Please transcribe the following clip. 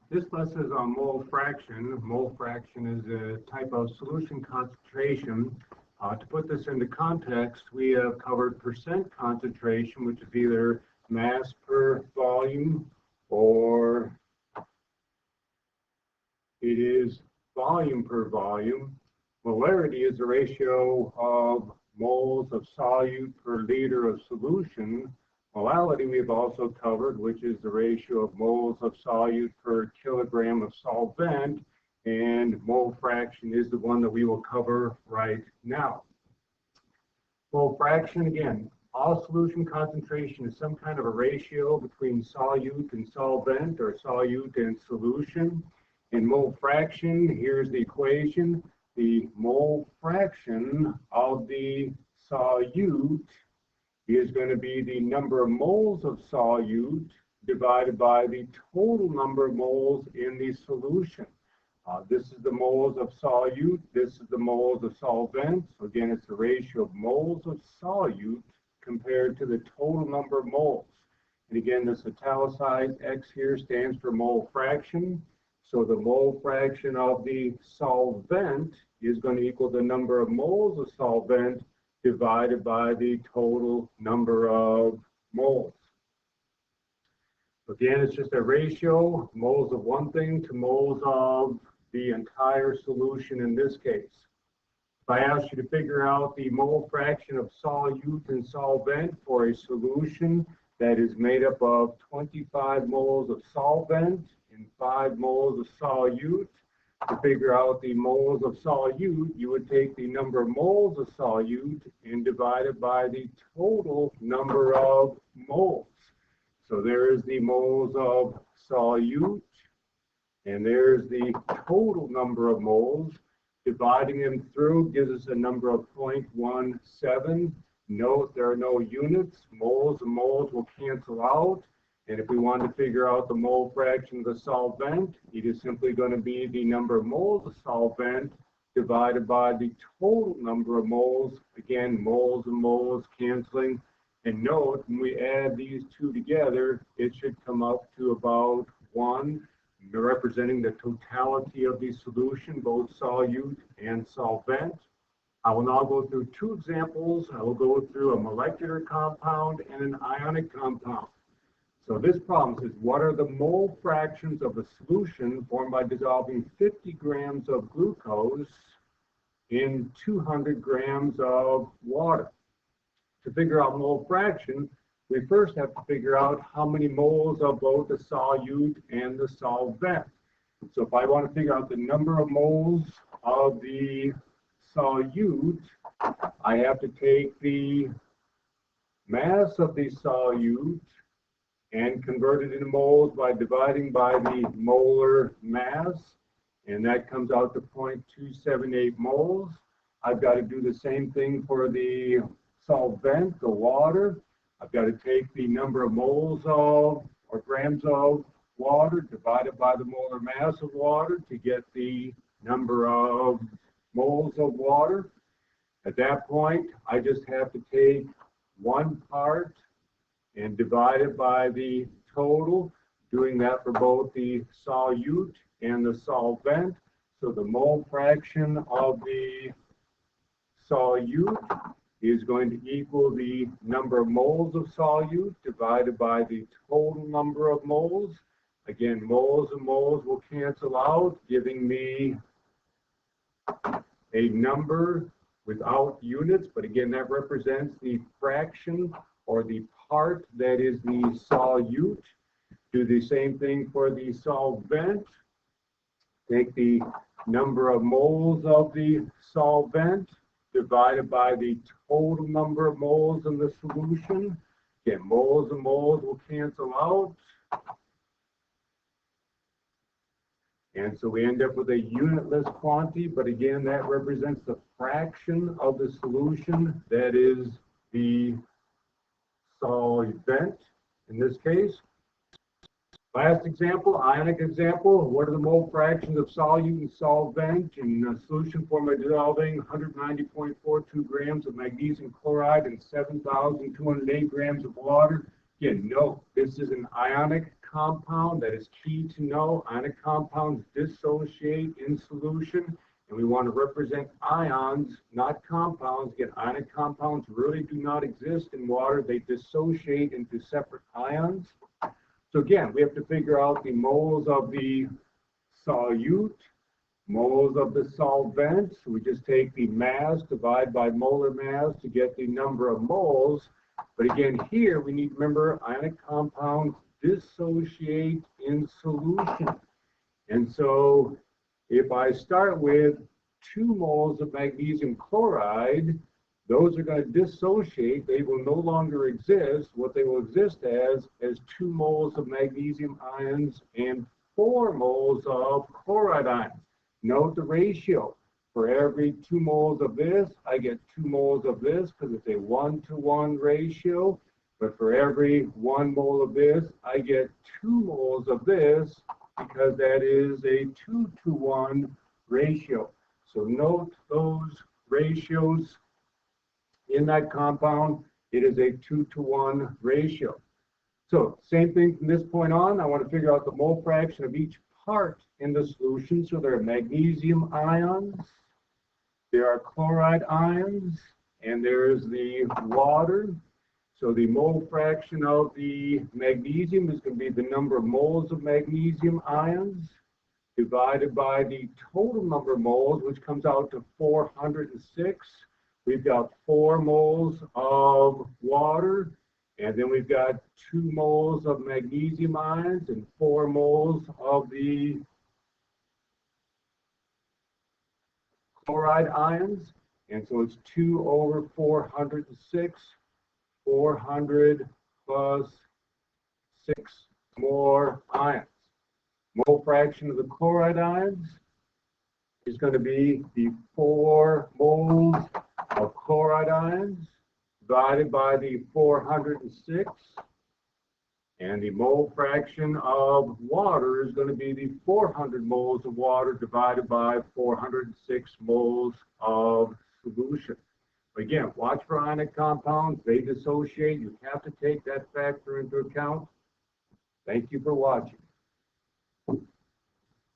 This lesson is on mole fraction. Mole fraction is a type of solution concentration. To put this into context, we have covered percent concentration, which is either mass per volume or it is volume per volume. Molarity is the ratio of moles of solute per liter of solution. Molality we've also covered, which is the ratio of moles of solute per kilogram of solvent, and mole fraction is the one that we will cover right now. Mole fraction, again, all solution concentration is some kind of a ratio between solute and solvent or solute and solution. In mole fraction, here's the equation. The mole fraction of the solute is going to be the number of moles of solute divided by the total number of moles in the solution. This is the moles of solute. This is the moles of solvent. So again, it's the ratio of moles of solute compared to the total number of moles. And again, this italicized X here stands for mole fraction. So the mole fraction of the solvent is going to equal the number of moles of solvent divided by the total number of moles. Again, it's just a ratio, moles of one thing to moles of the entire solution in this case. If I ask you to figure out the mole fraction of solute and solvent for a solution that is made up of 25 moles of solvent and 5 moles of solute, to figure out the moles of solute, you would take the number of moles of solute and divide it by the total number of moles. So there is the moles of solute, and there's the total number of moles. Dividing them through gives us a number of 0.17. Note there are no units. Moles and moles will cancel out. And if we want to figure out the mole fraction of the solvent, it is simply going to be the number of moles of solvent divided by the total number of moles. Again, moles and moles canceling. And note, when we add these two together, it should come up to about 1, representing the totality of the solution, both solute and solvent. I will now go through two examples. I will go through a molecular compound and an ionic compound. So this problem says, what are the mole fractions of a solution formed by dissolving 50 grams of glucose in 200 grams of water? To figure out mole fraction, we first have to figure out how many moles of both the solute and the solvent. So if I want to figure out the number of moles of the solute, I have to take the mass of the solute and convert it into moles by dividing by the molar mass, and that comes out to 0.278 moles. I've got to do the same thing for the solvent, the water. I've got to take the number of moles of, or grams of water divided by the molar mass of water to get the number of moles of water. At that point, I just have to take one part and divide it by the total, doing that for both the solute and the solvent. So the mole fraction of the solute is going to equal the number of moles of solute divided by the total number of moles. Again, moles and moles will cancel out, giving me a number without units, but again, that represents the fraction or the part that is the solute. Do the same thing for the solvent. Take the number of moles of the solvent divided by the total number of moles in the solution. Again, moles and moles will cancel out. And so we end up with a unitless quantity, but again, that represents the fraction of the solution that is the solvent in this case. Last example, ionic example. What are the mole fractions of solute and solvent in a solution formed by dissolving 190.42 grams of magnesium chloride and 7,208 grams of water? Again, note, this is an ionic compound. That is key to know. Ionic compounds dissociate in solution, and we want to represent ions, not compounds. Again, ionic compounds really do not exist in water. They dissociate into separate ions. So again, we have to figure out the moles of the solute, moles of the solvent. So we just take the mass, divide by molar mass to get the number of moles. But again, here we need to remember ionic compounds dissociate in solution. And so if I start with 2 moles of magnesium chloride, those are going to dissociate. They will no longer exist. What they will exist as 2 moles of magnesium ions and 4 moles of chloride ions. Note the ratio. For every 2 moles of this, I get 2 moles of this because it's a 1-to-1 ratio. But for every 1 mole of this, I get 2 moles of this because that is a 2-to-1 ratio. So note those ratios in that compound. It is a 2-to-1 ratio. So same thing from this point on. I want to figure out the mole fraction of each part in the solution. So there are magnesium ions, there are chloride ions, and there is the water. So the mole fraction of the magnesium is going to be the number of moles of magnesium ions divided by the total number of moles, which comes out to 406. We've got 4 moles of water, and then we've got 2 moles of magnesium ions and 4 moles of the chloride ions. And so it's 2 over 406, 400 plus 6 more ions. Mole fraction of the chloride ions is going to be the 4 moles of chloride ions divided by the 406, and the mole fraction of water is going to be the 400 moles of water divided by 406 moles of solution. Again, watch for ionic compounds. They dissociate. You have to take that factor into account. Thank you for watching.